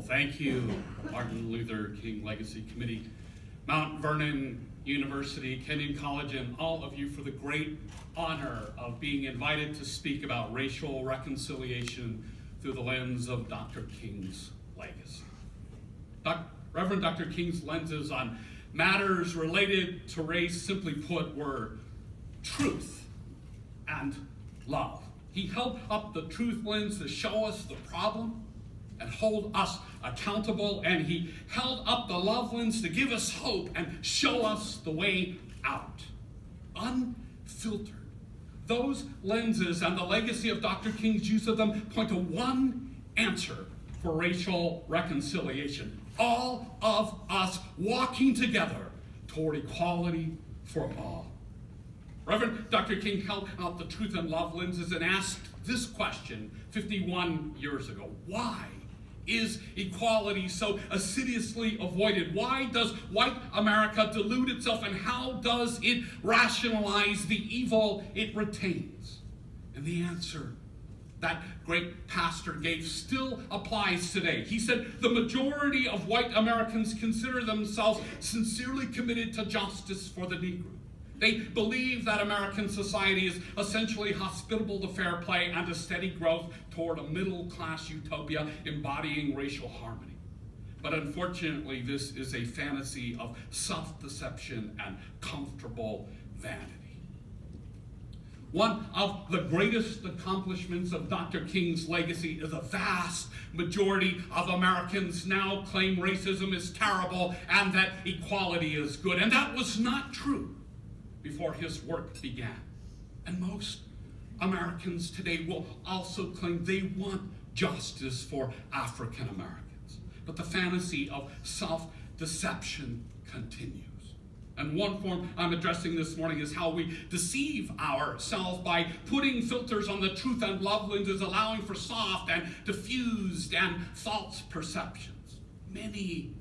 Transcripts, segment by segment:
Thank you, Martin Luther King Legacy Committee, Mount Vernon University, Kenyon College, and all of you for the great honor of being invited to speak about racial reconciliation through the lens of Dr. King's legacy. Reverend Dr. King's lenses on matters related to race, simply put, were truth and love. He held up the truth lens to show us the problem and hold us accountable, and he held up the love lens to give us hope and show us the way out. Unfiltered. Those lenses and the legacy of Dr. King's use of them point to one answer for racial reconciliation. All of us walking together toward equality for all. Reverend Dr. King held out the truth and love lenses and asked this question 51 years ago. Why is equality so assiduously avoided? Why does white America delude itself, and how does it rationalize the evil it retains? And the answer that great pastor gave still applies today. He said, the majority of white Americans consider themselves sincerely committed to justice for the Negro. They believe that American society is essentially hospitable to fair play and to steady growth toward a middle-class utopia embodying racial harmony. But unfortunately, this is a fantasy of self-deception and comfortable vanity. One of the greatest accomplishments of Dr. King's legacy is a vast majority of Americans now claim racism is terrible and that equality is good. And that was not true before his work began. And most Americans today will also claim they want justice for African Americans. But the fantasy of self-deception continues. And one form I'm addressing this morning is how we deceive ourselves by putting filters on the truth and love lenses, allowing for soft and diffused and false perceptions. Many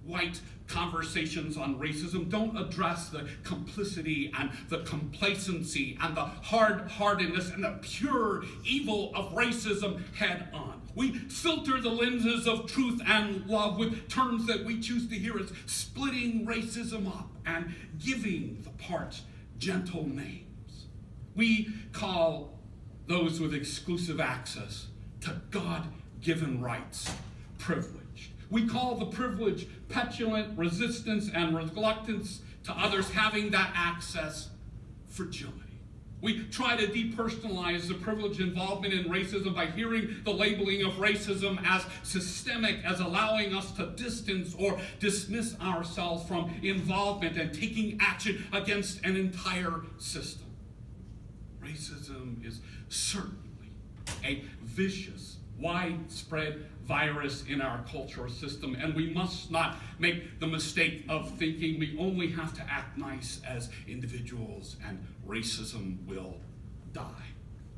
white conversations on racism don't address the complicity and the complacency and the hard-heartedness and the pure evil of racism head on. We filter the lenses of truth and love with terms that we choose to hear as splitting racism up and giving the parts gentle names. We call those with exclusive access to God-given rights privilege. We call the privilege petulant resistance and reluctance to others having that access fragility. We try to depersonalize the privileged involvement in racism by hearing the labeling of racism as systemic, as allowing us to distance or dismiss ourselves from involvement and taking action against an entire system. Racism is certainly a vicious, widespread virus in our cultural system, and we must not make the mistake of thinking we only have to act nice as individuals and racism will die.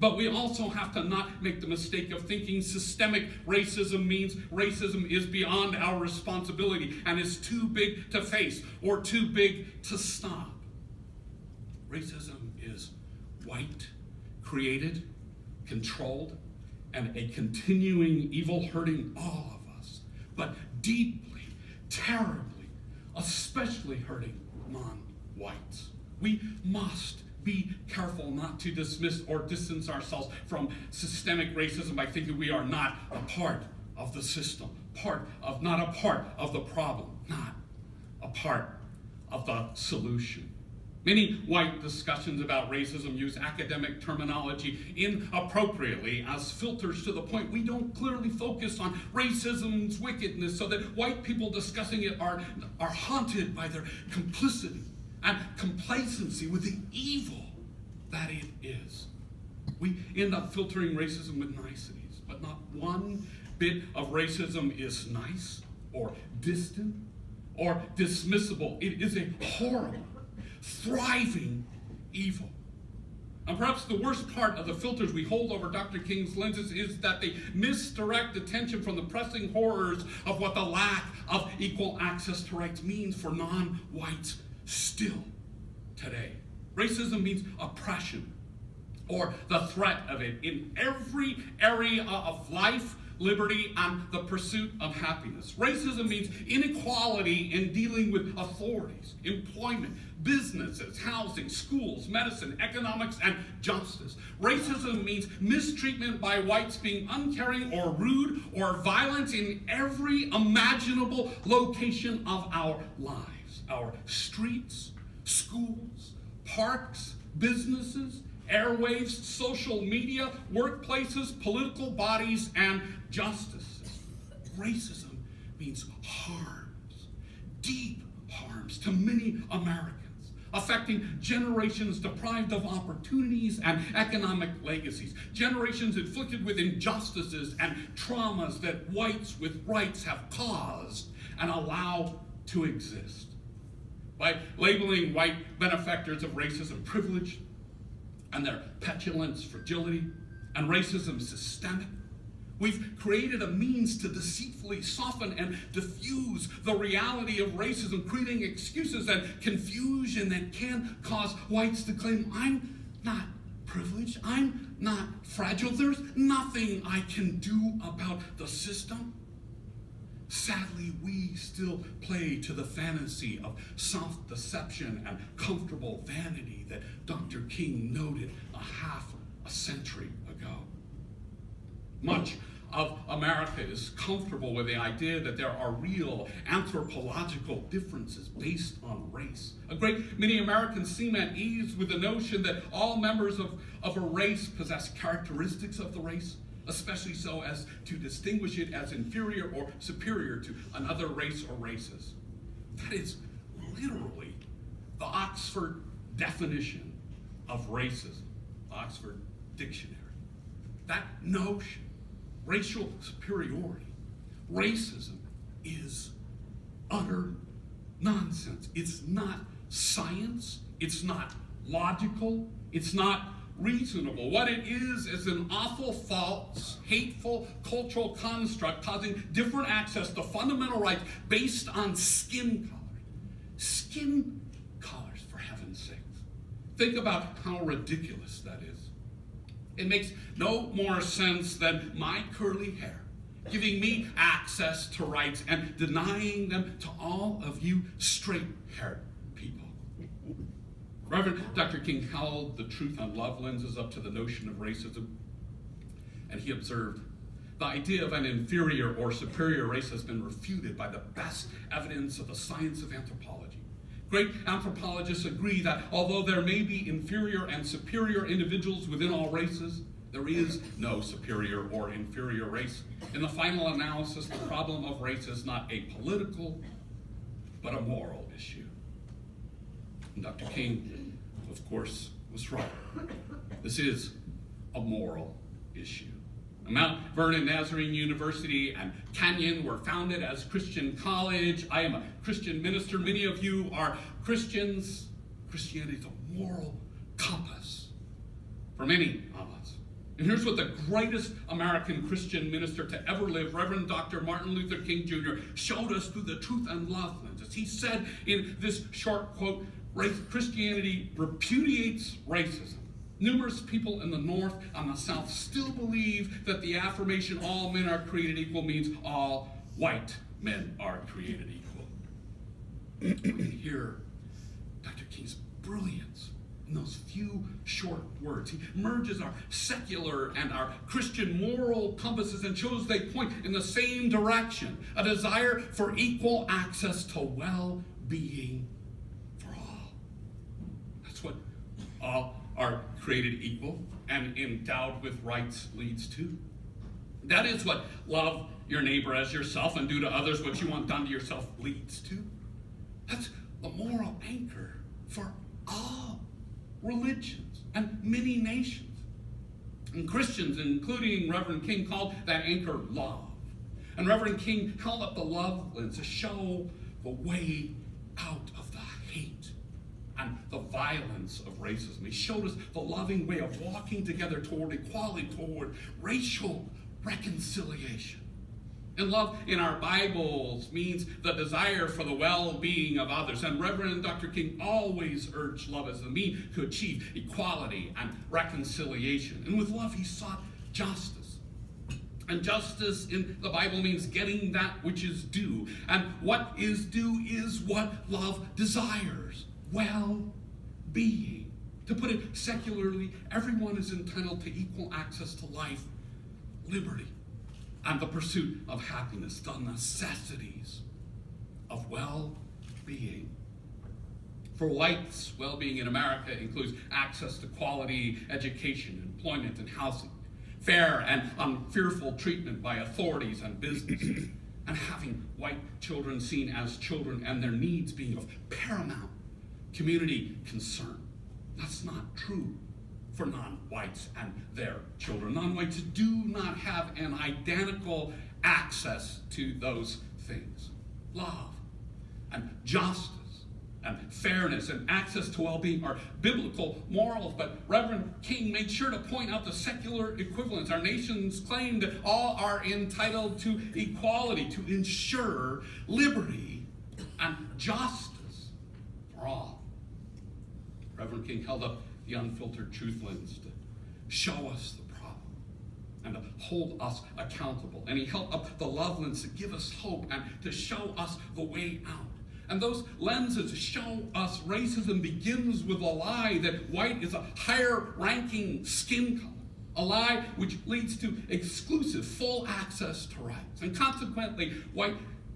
But we also have to not make the mistake of thinking systemic racism means racism is beyond our responsibility and is too big to face or too big to stop. Racism is white, created, controlled, and a continuing evil hurting all of us, but deeply, terribly, especially hurting non-whites. We must be careful not to dismiss or distance ourselves from systemic racism by thinking we are not a part of the system, not a part of the problem, not a part of the solution. Many white discussions about racism use academic terminology inappropriately as filters to the point we don't clearly focus on racism's wickedness, so that white people discussing it are haunted by their complicity and complacency with the evil that it is. We end up filtering racism with niceties, but not one bit of racism is nice or distant or dismissible. It is a horrible, thriving evil. And perhaps the worst part of the filters we hold over Dr. King's lenses is that they misdirect attention from the pressing horrors of what the lack of equal access to rights means for non-whites still today. Racism means oppression or the threat of it in every area of life, liberty, and the pursuit of happiness. Racism means inequality in dealing with authorities, employment, businesses, housing, schools, medicine, economics, and justice. Racism means mistreatment by whites, being uncaring or rude or violent in every imaginable location of our lives. Our streets, schools, parks, businesses, airwaves, social media, workplaces, political bodies, and justices. Racism means harms, deep harms to many Americans, affecting generations deprived of opportunities and economic legacies, generations inflicted with injustices and traumas that whites with rights have caused and allow to exist. By labeling white benefactors of racism privileged, and their petulance, fragility, and racism systemic, we've created a means to deceitfully soften and diffuse the reality of racism, creating excuses and confusion that can cause whites to claim, I'm not privileged, I'm not fragile, there's nothing I can do about the system. Sadly, we still play to the fantasy of self-deception and comfortable vanity that Dr. King noted a half a century ago. Much of America is comfortable with the idea that there are real anthropological differences based on race. A great many Americans seem at ease with the notion that all members of a race possess characteristics of the race, especially so as to distinguish it as inferior or superior to another race or races. That is literally the Oxford definition of racism, Oxford Dictionary. That notion, racial superiority, racism is utter nonsense. It's not science, it's not logical, it's not reasonable. What it is an awful, false, hateful cultural construct causing different access to fundamental rights based on skin color. Skin colors, for heaven's sakes. Think about how ridiculous that is. It makes no more sense than my curly hair giving me access to rights and denying them to all of you straight-haired people. Reverend Dr. King held the truth on love lenses up to the notion of racism, and he observed, the idea of an inferior or superior race has been refuted by the best evidence of the science of anthropology. Great anthropologists agree that although there may be inferior and superior individuals within all races, there is no superior or inferior race. In the final analysis, the problem of race is not a political, but a moral issue. And Dr. King, of course, was right. This is a moral issue. Mount Vernon Nazarene University and Kenyon were founded as Christian college. I am a Christian minister. Many of you are Christians. Christianity is a moral compass for many of us. And here's what the greatest American Christian minister to ever live, Reverend Dr. Martin Luther King Jr., showed us through the truth and love lenses. He said in this short quote, Christianity repudiates racism. Numerous people in the North and the South still believe that the affirmation all men are created equal means all white men are created equal. We can hear Dr. King's brilliance in those few short words. He merges our secular and our Christian moral compasses and shows they point in the same direction, a desire for equal access to well-being for all. That's what all are created equal and endowed with rights leads to. That is what love your neighbor as yourself and do to others what you want done to yourself leads to. That's the moral anchor for all religions and many nations. And Christians, including Reverend King, called that anchor love. And Reverend King held up the love lens to show the way out of the hate and the violence of racism. He showed us the loving way of walking together toward equality, toward racial reconciliation. And love in our Bibles means the desire for the well-being of others. And Reverend Dr. King always urged love as the means to achieve equality and reconciliation. And with love, he sought justice. And justice in the Bible means getting that which is due. And what is due is what love desires: well-being. To put it secularly, everyone is entitled to equal access to life, liberty, and the pursuit of happiness, the necessities of well-being. For whites, well-being in America includes access to quality education, employment, and housing, fair and unfearful treatment by authorities and businesses, and having white children seen as children and their needs being of paramount community concern. That's not true for non-whites and their children. Non-whites do not have an identical access to those things. Love and justice and fairness and access to well-being are biblical morals, but Reverend King made sure to point out the secular equivalents. Our nation's claim that all are entitled to equality, to ensure liberty and justice for all. Reverend King held up the unfiltered truth lens to show us the problem and to hold us accountable. And he held up the love lens to give us hope and to show us the way out. And those lenses show us racism begins with a lie that white is a higher ranking skin color, a lie which leads to exclusive full access to rights. And consequently,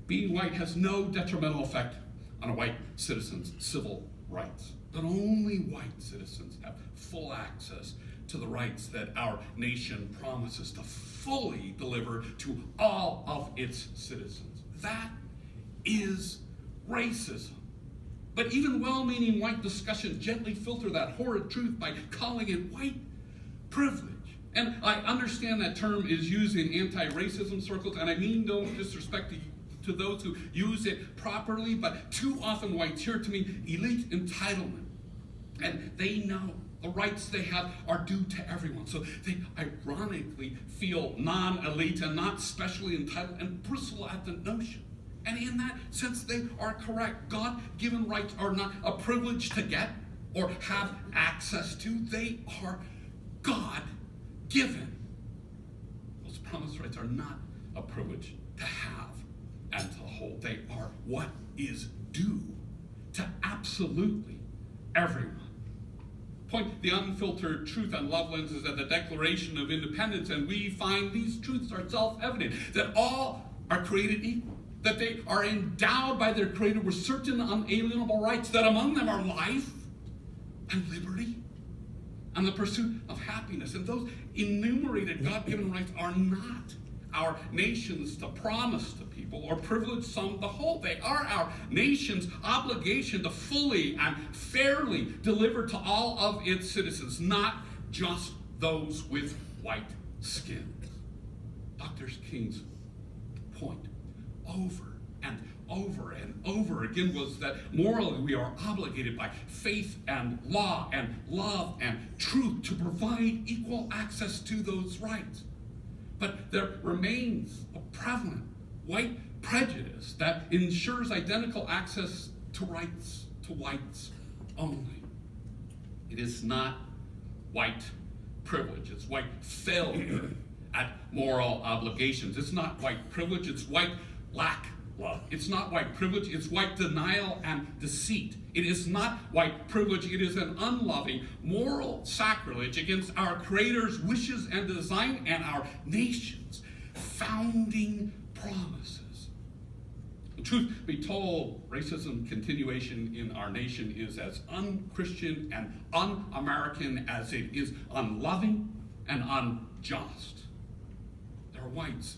being white has no detrimental effect on a white citizen's civil rights. That only white citizens have full access to the rights that our nation promises to fully deliver to all of its citizens. That is racism. But even well-meaning white discussion gently filter that horrid truth by calling it white privilege. And I understand that term is used in anti-racism circles, and I mean no disrespect to those who use it properly, but too often whites hear to me elite entitlement. And they know the rights they have are due to everyone. So they ironically feel non-elite and not specially entitled and bristle at the notion. And in that sense, they are correct. God-given rights are not a privilege to get or have access to. They are God-given. Those promised rights are not a privilege to have and to hold. They are what is due to absolutely everyone. Point the unfiltered truth on love lenses at the Declaration of Independence, and we find these truths are self-evident, that all are created equal, that they are endowed by their Creator with certain unalienable rights, that among them are life and liberty and the pursuit of happiness. And those enumerated God-given rights are not our nation's to promise to people or privilege some to hold. They are our nation's obligation to fully and fairly deliver to all of its citizens, not just those with white skin. Dr. King's point over and over and over again was that morally we are obligated by faith and law and love and truth to provide equal access to those rights. But there remains a prevalent white prejudice that ensures identical access to rights to whites only. It is not white privilege, it's white failure at moral obligations. It's not white privilege, it's white lack love. It's not white privilege, it's white denial and deceit. It is not white privilege, it is an unloving moral sacrilege against our Creator's wishes and design and our nation's founding promises. The truth be told, racism continuation in our nation is as un-Christian and un-American as it is unloving and unjust. There are whites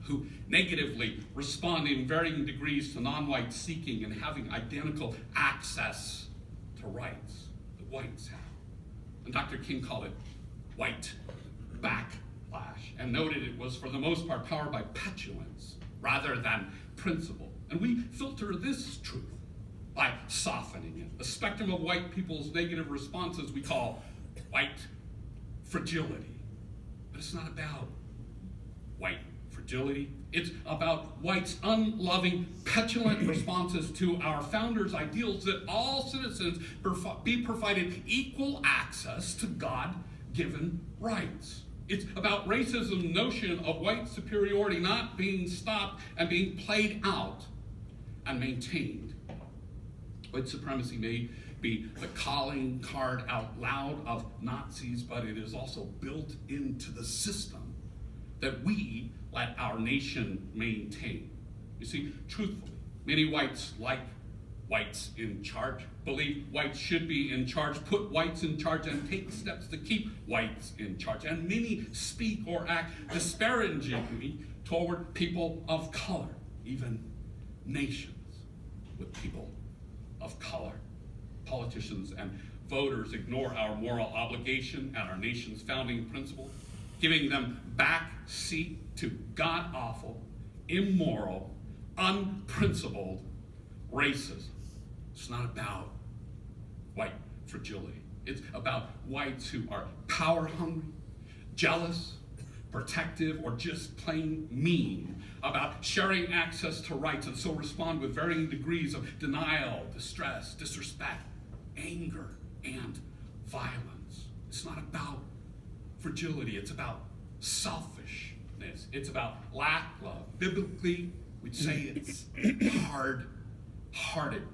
who negatively respond in varying degrees to non-whites seeking and having identical access to rights that whites have. And Dr. King called it white backlash and noted it was for the most part powered by petulance rather than principle. And we filter this truth by softening it. The spectrum of white people's negative responses we call white fragility. But it's not about white fragility. It's about whites' unloving, petulant responses to our founders' ideals that all citizens be provided equal access to God-given rights. It's about racism notion of white superiority not being stopped and being played out and maintained. White supremacy may be the calling card out loud of Nazis, but it is also built into the system that we let our nation maintain. You see, truthfully, many whites like whites in charge, believe whites should be in charge, put whites in charge, and take steps to keep whites in charge. And many speak or act disparagingly toward people of color, even nations with people of color. Politicians and voters ignore our moral obligation and our nation's founding principles, giving them back seat to god-awful, immoral, unprincipled racism. It's not about white fragility. It's about whites who are power hungry, jealous, protective, or just plain mean about sharing access to rights, and so respond with varying degrees of denial, distress, disrespect, anger, and violence. It's not about fragility. It's about selfishness. It's about lack of love. Biblically, we'd say it's hard-heartedness.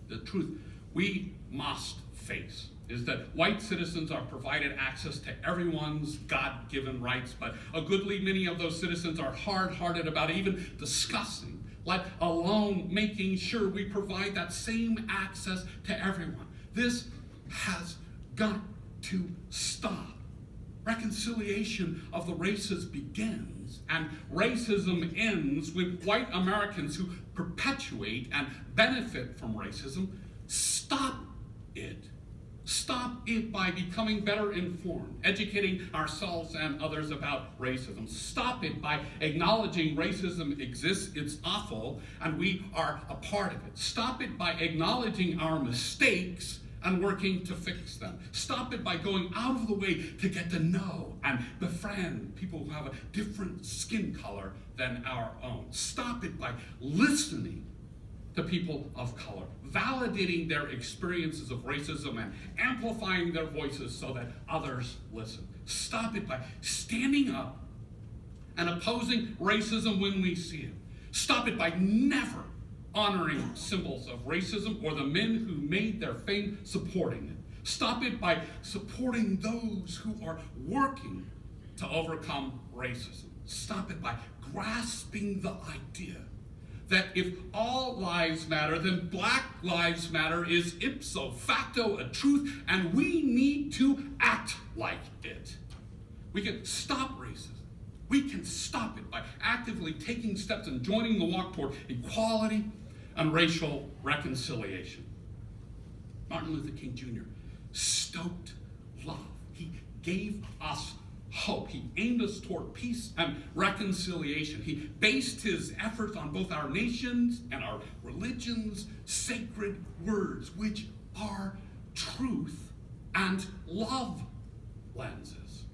The truth we must face is that white citizens are provided access to everyone's God-given rights, but a goodly many of those citizens are hard-hearted about even discussing, let alone making sure we provide that same access to everyone. This has got to stop. Reconciliation of the races begins, and racism ends with white Americans who perpetuate and benefit from racism. Stop it. Stop it by becoming better informed, educating ourselves and others about racism. Stop it by acknowledging racism exists, it's awful, and we are a part of it. Stop it by acknowledging our mistakes and working to fix them. Stop it by going out of the way to get to know and befriend people who have a different skin color than our own. Stop it by listening to people of color, validating their experiences of racism and amplifying their voices so that others listen. Stop it by standing up and opposing racism when we see it. Stop it by never honoring symbols of racism or the men who made their fame supporting it. Stop it by supporting those who are working to overcome racism. Stop it by grasping the idea that if all lives matter, then Black Lives Matter is ipso facto a truth, and we need to act like it. We can stop racism. We can stop it by actively taking steps and joining the walk toward equality and racial reconciliation. Martin Luther King Jr. stoked love. He gave us hope. He aimed us toward peace and reconciliation. He based his efforts on both our nation's and our religion's sacred words, which are truth and love lenses.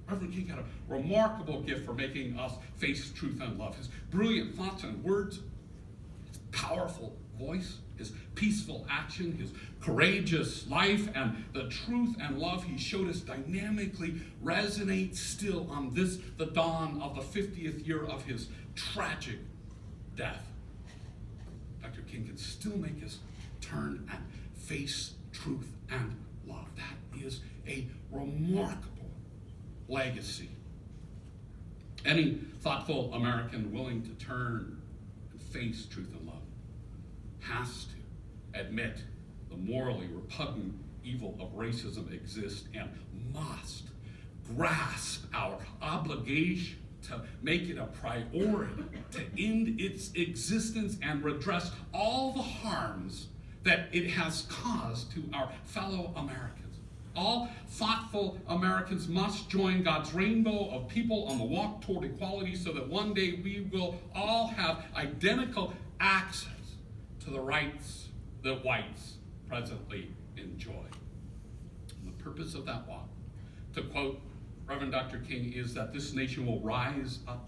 Reverend King had a remarkable gift for making us face truth and love. His brilliant thoughts and words, his powerful voice, his peaceful action, his courageous life, and the truth and love he showed us dynamically resonate still on this, the dawn of the 50th year of his tragic death. Dr. King can still make us turn and face truth and love. That is a remarkable legacy. Any thoughtful American willing to turn and face truth and love has to admit the morally repugnant evil of racism exists and must grasp our obligation to make it a priority to end its existence and redress all the harms that it has caused to our fellow Americans. All thoughtful Americans must join God's rainbow of people on the walk toward equality so that one day we will all have identical access to the rights that whites presently enjoy. And the purpose of that walk, to quote Reverend Dr. King, is that this nation will rise up,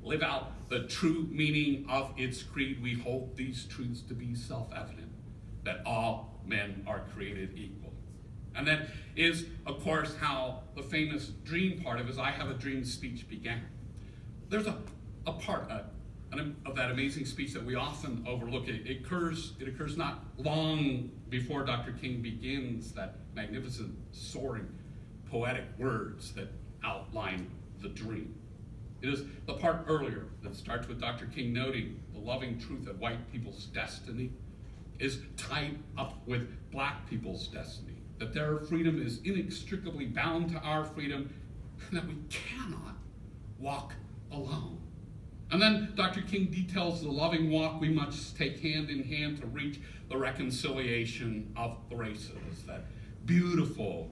live out the true meaning of its creed. We hold these truths to be self-evident, that all men are created equal, And that is, of course, how the famous dream part of his I Have a Dream speech began. There's a part of that amazing speech that we often overlook. It occurs not long before Dr. King begins that magnificent, soaring, poetic words that outline the dream. It is the part earlier that starts with Dr. King noting the loving truth that white people's destiny is tied up with black people's destiny, that their freedom is inextricably bound to our freedom, and that we cannot walk alone. And then Dr. King details the loving walk we must take hand in hand to reach the reconciliation of the races, that beautiful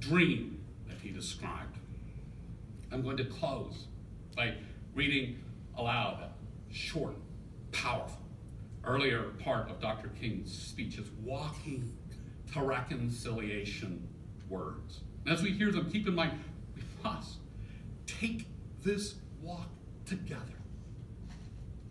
dream that he described. I'm going to close by reading aloud a short, powerful, earlier part of Dr. King's speech, is walking to reconciliation words. And as we hear them, keep in mind, we must take this walk together.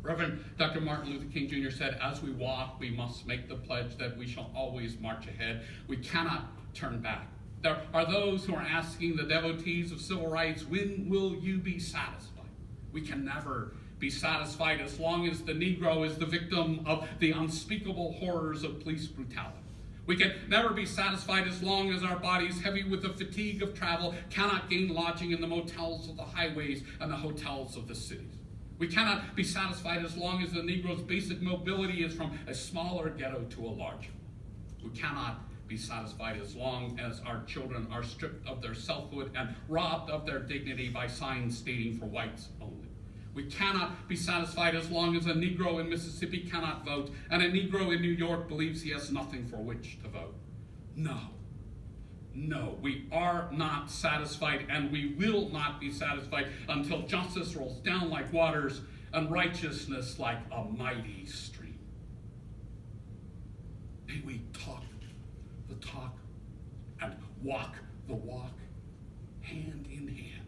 Reverend Dr. Martin Luther King Jr. said, as we walk, we must make the pledge that we shall always march ahead. We cannot turn back. There are those who are asking the devotees of civil rights, when will you be satisfied? We can never be satisfied as long as the Negro is the victim of the unspeakable horrors of police brutality. We can never be satisfied as long as our bodies, heavy with the fatigue of travel, cannot gain lodging in the motels of the highways and the hotels of the cities. We cannot be satisfied as long as the Negro's basic mobility is from a smaller ghetto to a larger. We cannot be satisfied as long as our children are stripped of their selfhood and robbed of their dignity by signs stating for whites only. We cannot be satisfied as long as a Negro in Mississippi cannot vote and a Negro in New York believes he has nothing for which to vote. No, we are not satisfied, and we will not be satisfied until justice rolls down like waters and righteousness like a mighty stream. May we talk the talk and walk the walk hand in hand,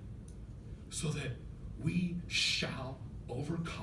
so that we shall overcome